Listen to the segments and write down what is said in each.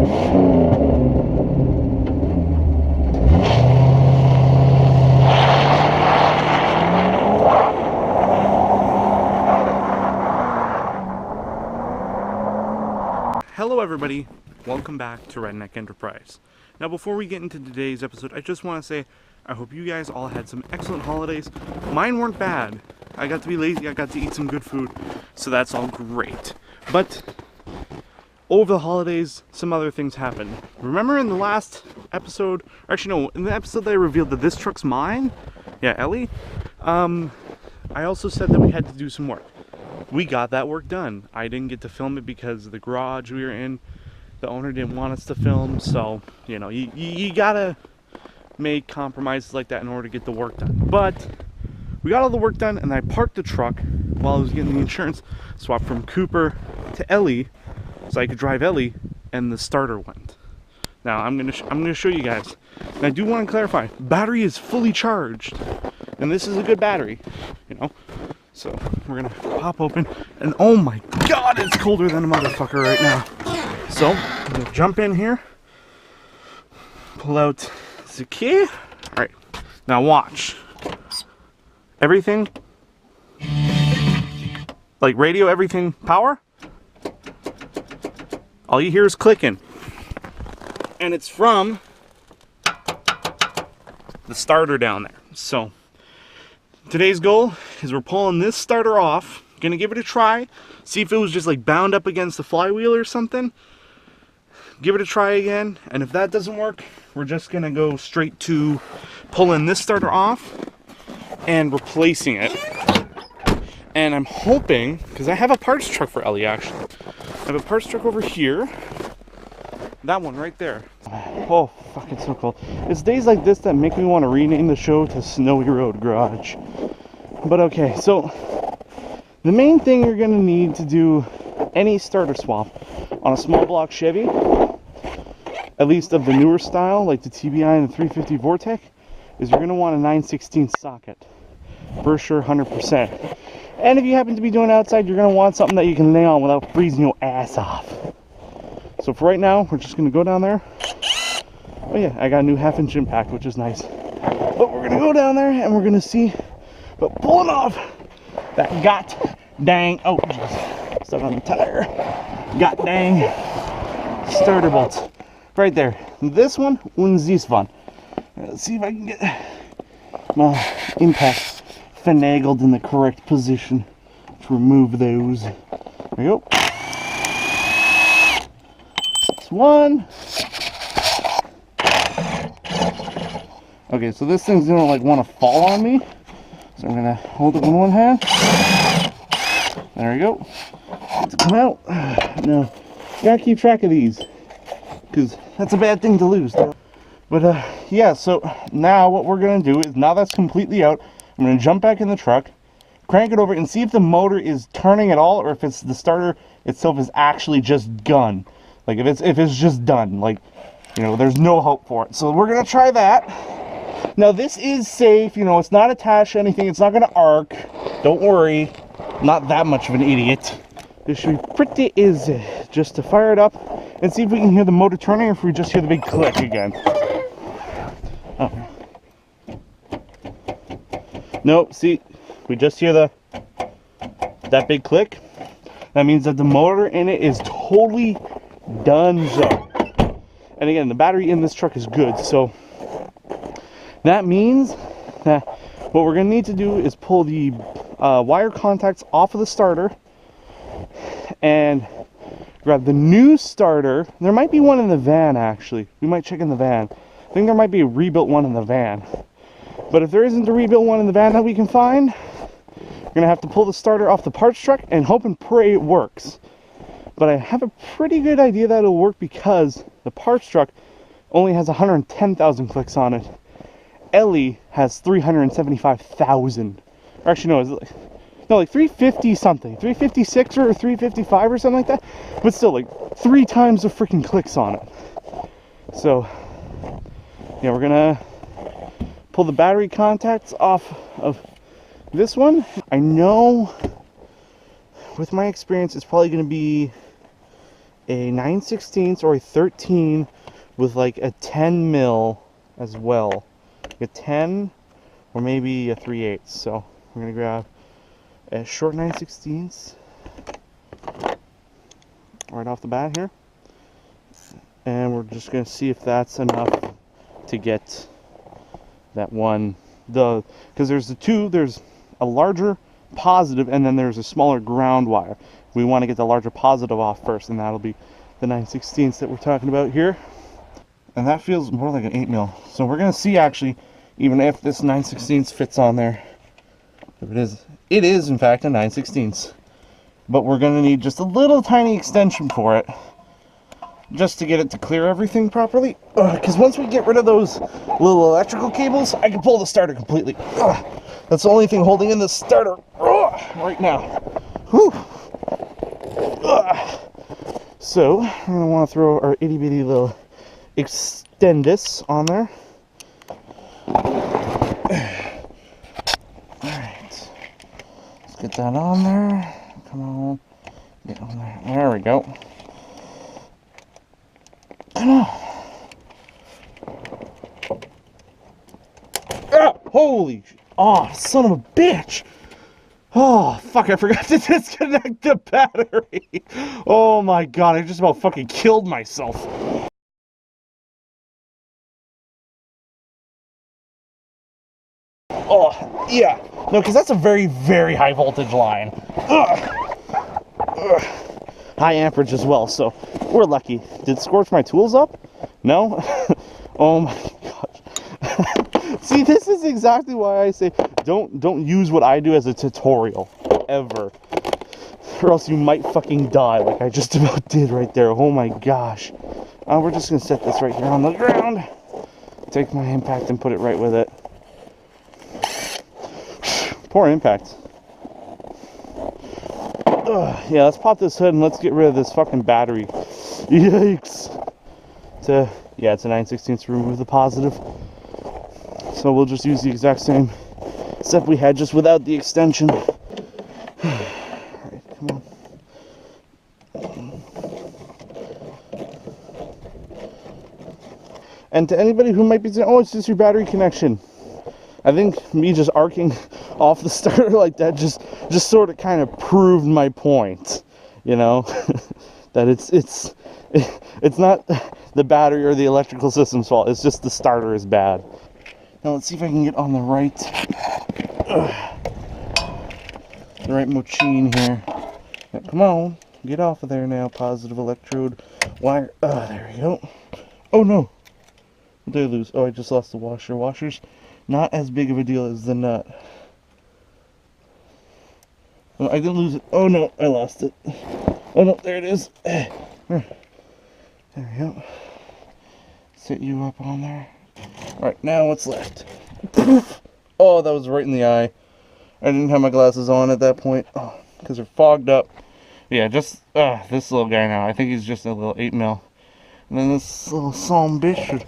Hello everybody, welcome back to Redneck Enterprise. Now before we get into today's episode, I just want to say I hope you guys all had some excellent holidays. Mine weren't bad. I got to be lazy, I got to eat some good food, so that's all great. But over the holidays, some other things happened. Remember in the last episode, or actually no, in the episode that I revealed that this truck's mine? Yeah, Ellie? I also said that we had to do some work. We got that work done. I didn't get to film it because the garage we were in, the owner didn't want us to film, so, you know, you gotta make compromises like that in order to get the work done. But we got all the work done, and I parked the truck while I was getting the insurance swapped from Cooper to Ellie, so I could drive Ellie, and the starter went. Now I'm gonna show you guys. And I do want to clarify, battery is fully charged, and this is a good battery, you know. So we're gonna pop open, and oh my god, it's colder than a motherfucker right now. So I'm gonna jump in here, pull out the key. All right, now watch. Everything, like radio, everything, power. All you hear is clicking, and it's from the starter down there. So today's goal is we're pulling this starter off, gonna give it a try, see if it was just like bound up against the flywheel or something. Give it a try again, and if that doesn't work, we're just gonna go straight to pulling this starter off and replacing it. And I'm hoping, because I have a parts truck for Ellie actually. I have a parts truck over here. That one right there. Oh, fuck, it's so cold. It's days like this that make me want to rename the show to Snowy Road Garage. But okay, so the main thing you're going to need to do any starter swap on a small block Chevy, at least of the newer style, like the TBI and the 350 Vortec, is you're going to want a 9/16 socket. For sure, 100%. And if you happen to be doing it outside, you're going to want something that you can lay on without freezing your ass off. So for right now, we're just going to go down there. Oh yeah, I got a new 1/2-inch impact, which is nice. But we're going to go down there and we're going to see about pulling off that god dang, oh jeez, stuck on the tire. God dang starter bolts. Right there. This one and this one. Let's see if I can get my impact finagled in the correct position to remove those. There we go. One. Okay, so this thing's gonna like want to fall on me, so I'm gonna hold it in one hand. There we go. To come out. Now you gotta keep track of these, because that's a bad thing to lose. But yeah, so now what we're gonna do is, now that's completely out, I'm gonna jump back in the truck, crank it over, and see if the motor is turning at all, or if it's the starter itself is actually just gone. Like if it's just done, like, you know, there's no hope for it. So we're gonna try that. Now this is safe, you know, it's not attached to anything, it's not gonna arc. Don't worry, not that much of an idiot. This should be pretty easy. Just to fire it up and see if we can hear the motor turning, or if we just hear the big click again. Oh. Nope, see, we just hear that big click. That means that the motor in it is totally done. And again, the battery in this truck is good, so that means that what we're going to need to do is pull the wire contacts off of the starter and grab the new starter. There might be one in the van, actually. We might check in the van. I think there might be a rebuilt one in the van. But if there isn't a rebuilt one in the van that we can find, we're going to have to pull the starter off the parts truck and hope and pray it works. But I have a pretty good idea that it'll work, because the parts truck only has 110,000 clicks on it. Ellie has 375,000. Or actually, no, like 350 something. 356 or 355 or something like that. But still, like 3 times the freaking clicks on it. So, yeah, we're gonna pull the battery contacts off of this one. I know with my experience it's probably gonna be a 9/16 or a 13 with like a 10 mil as well. A 10 or maybe a 3/8. So we're gonna grab a short 9/16 right off the bat here, and we're just gonna see if that's enough to get that one. Because there's the two, there's a larger positive and then there's a smaller ground wire. We want to get the larger positive off first, and that'll be the 9/16 that we're talking about here. And that feels more like an 8 mil. So we're gonna see actually, even if this 9/16 fits on there. If it is in fact a 9/16. But we're gonna need just a little tiny extension for it, just to get it to clear everything properly. Because once we get rid of those little electrical cables, I can pull the starter completely. That's the only thing holding in the starter right now. Whew. So we're gonna want to throw our itty bitty little extendus on there. Alright, let's get that on there. Come on, get on there. There we go. Come on. Ah, holy, oh, son of a bitch. Oh, fuck, I forgot to disconnect the battery. Oh my god, I just about fucking killed myself. Oh, yeah. No, because that's a very, very high voltage line. Ugh. Ugh. High amperage as well, so we're lucky. Did it scorch my tools up? No? Oh my gosh. See, this is exactly why I say don't use what I do as a tutorial, ever. Or else you might fucking die like I just about did right there. Oh my gosh. We're just going to set this right here on the ground. Take my impact and put it right with it. Poor impact. Yeah, let's pop this hood and let's get rid of this fucking battery. Yikes. Yeah, it's a 9/16 to remove the positive. So we'll just use the exact same step we had, just without the extension. Alright, come on. And to anybody who might be saying, oh, it's just your battery connection. I think me just arcing off the starter like that just sort of kind of proved my point, you know, that it's not the battery or the electrical system's fault. It's just the starter is bad. Now let's see if I can get on the right machine here. Now, come on, get off of there now. Positive electrode wire. There we go. Oh no, what did I lose? Oh, I just lost the washer. Washer's not as big of a deal as the nut. Oh, I didn't lose it. Oh no, I lost it. Oh no, there it is. There we go. Set you up on there. Alright, now what's left? Oh, that was right in the eye. I didn't have my glasses on at that point. Oh, because they're fogged up. Yeah, just this little guy now. I think he's just a little 8 mil. And then this little some bitch should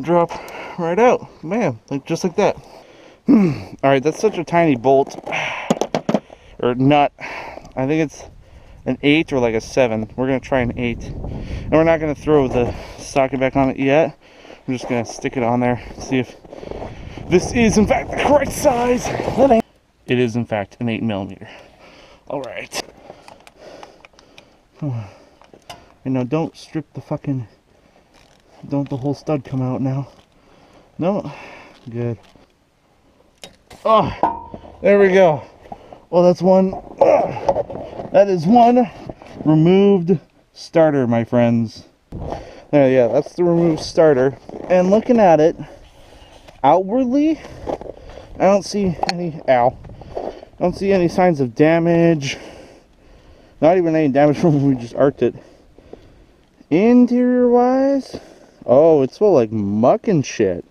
drop right out. Bam, like just like that. Alright, that's such a tiny bolt. Or nut. I think it's an 8 or like a 7. We're going to try an 8. And we're not going to throw the socket back on it yet. I'm just going to stick it on there, see if this is in fact the correct size. It is in fact an 8 millimeter. Alright. And now don't strip the fucking, don't the whole stud come out now. No. Good. Oh, there we go. Well, that's one. That is one removed starter, my friends. There, yeah, that's the removed starter. And looking at it outwardly, I don't see any. Ow! I don't see any signs of damage. Not even any damage from when we just arced it. Interior wise, oh, it's full like muck and shit.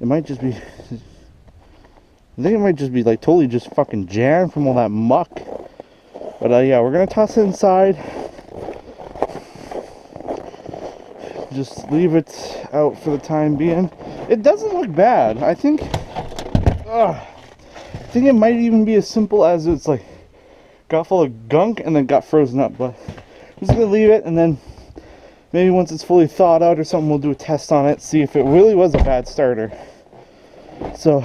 It might just be. I think it might just be like totally just fucking jammed from all that muck. But yeah, we're gonna toss it inside. Just leave it out for the time being. It doesn't look bad. I think it might even be as simple as it's like got full of gunk and then got frozen up. But I'm just gonna leave it, and then maybe once it's fully thawed out or something, we'll do a test on it, see if it really was a bad starter. So